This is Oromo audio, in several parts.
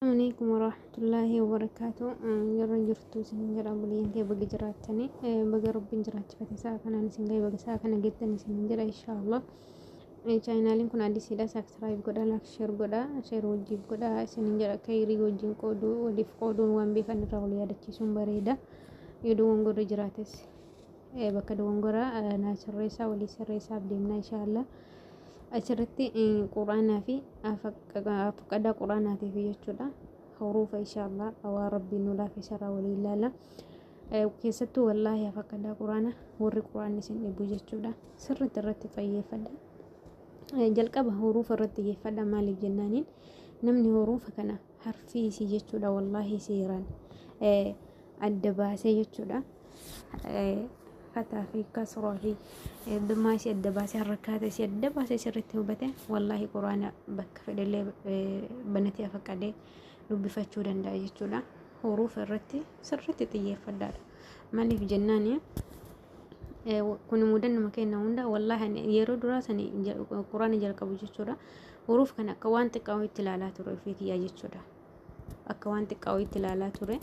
عليكم ورحمة الله وبركاته. يرى جرتو سنجرا بلين كي بقى جراتني بقى ربي جرات فتي ساكن أنا سنجاي بقى ساكن جتني سنجرا إن شاء الله. channel kun adi sida subscribe goda like share goda share wajib goda sنجرا كيري وجين كودو وديف كودو وان بيكن راولي ada cisum bareda yudu wongoro jirates bakka wongora nasirresa wali sirresa abdimna إن شاء الله. asirratti quraanaa fi afqada quraanaati fi jechuudha hurufa inshallah awaa rabbiin nu laafisarraa walii ilaala keessattuu wallaahi afqada quraana warri quraanni isin dhibu jechuudha sirriitti irratti xiyyeeffadha jalqaba hurufa irratti xiyyeeffadha maaliif jennaaniin namni hurufa kana harfiisi jechuudha wallaahi seeraan adda baasee jechuudha فتح في كسرة في دما سيد دباسة حركات سيد دباسة سرته وبته والله قرآن بك فدلله بنتي أفكاره لو بفتشودن دا يجولا حروف الرتي سرته تيجي فدار مالي في جنانية كون مودن مكان نوندا والله يرو دراسة قرآن جل كبوج يجولا حروف كنا كوان تكاوي تلالات رفيق يا يجولا أكوان تكاوي تلالات رفيق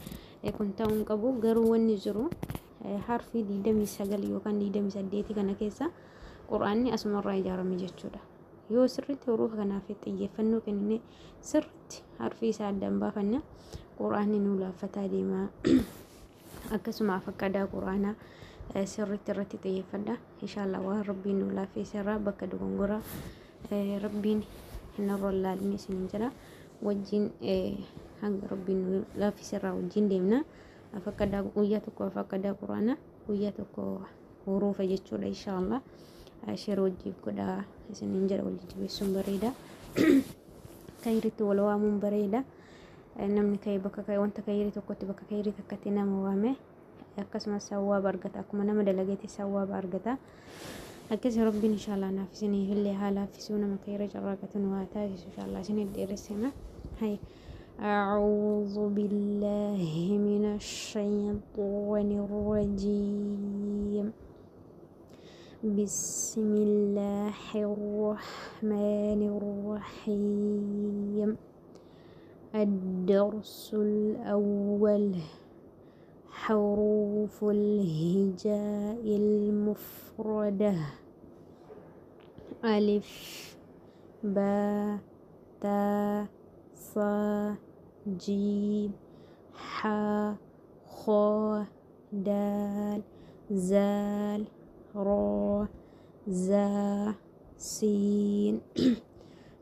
كنت أنكبو جرو ونجرو harfi diidamii sagal yookaan diidamii saddeeti kana keessa quraanni asumarraa ijaarame jechuudha yoo sirriitti hurufa kanaaf xiyyeeffannoo kennine sirriitti harfi isaa addaan baafanna quraanni nu laaffataa deema akkasuma afaqadaa quraanaa sirriitti irratti xiyyeeffadha inshallah waan rabbiin nu laaffisarraa bakka dogongora rabbiin hinarra laalni isin jira wajjin hanga rabbiin nu laaffisarraa wajjin deemna afaqada uyyatuko afaqada qur'ana uyyatuko hurufa jechuudha inshallah share wajib goda isinin jara wajib sun barida kayritu walawa mun barida namni kay baka kay wanta kayri tokkotti baka kayri takkati nama waame akkasuma sawwaab argata akkuma nama dalagati sawwaab argata akkas rabbiin inshallah nafisini hilli hala fisuna makayra jaraqatun wa taa'is inshallah sinin deresena hay أعوذ بالله من الشيطان الرجيم بسم الله الرحمن الرحيم الدرس الأول حروف الهجاء المفردة ألف باء تاء صاد جيم حاء خاء دال زال راء زاء سين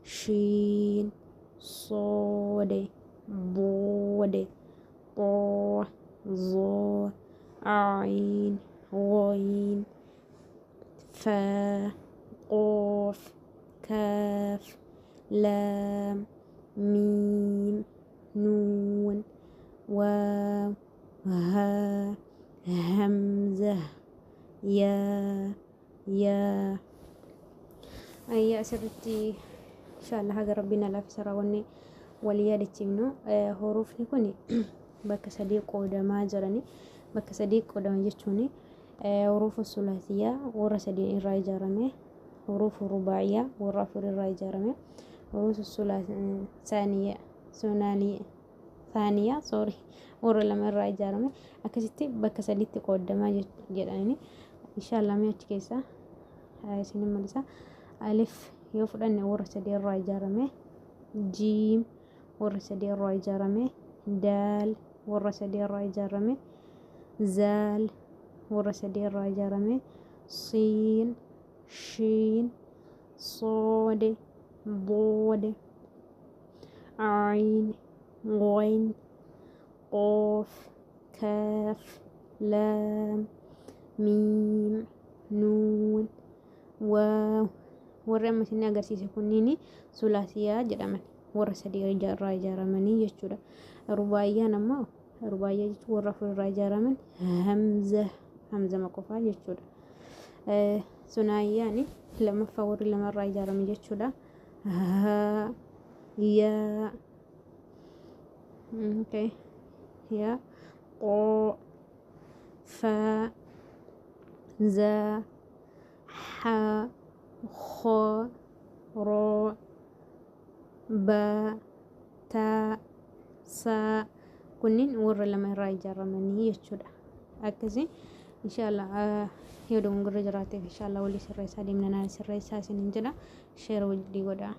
شين صاد ضاد طاء ظاء عين غين فاء قاف كاف لام ميم نون واو ها همزة يا أي أسرتي إن شاء الله هذا ربنا لا في سراوني وليادة منه حروف نكوني بك صديق قدما جرني بك صديق قدما جتوني حروف الثلاثية ورا صديق الراي جرمه حروف الرباعية ورا فر الراي جرمه حروف الثلاثية ثانية سوري ورا لما الراي جرمه أكستي بك صديق قدما جرني إن شاء الله ما يتكيسا سنين ملسا ألف يفرن ورا صديق الراي جرمه جيم ورا صديق الراي جرمه دال ورا صديق الراي جرمه زال ورا صديق الراي جرمه صين شين صاد ضاد عين غين قاف كاف لام ميم نون واو warra ammasinni agarsiise kunniin sulaasiyaa jedhaman warra sadii irraa ijaaramanii jechuudha rubaayaan ammoo rubaayyaa jechuun warra afur irraa ijaaraman hamza qofaa jechuudha sunaayyaan lamaffaa warri lamarraa ijaaraman jechuudha yaa okay yaa qoo faa zaa haa خاء راء باء تاء saa kunniin warra lama irraa ijaaramanii jechuudha. Akkasii inshallah yoo dogongorri jiraateef inshallah walii sirreessaa deemna naan sirreessaa isiniin jedha. Sheer wajjii godhaa.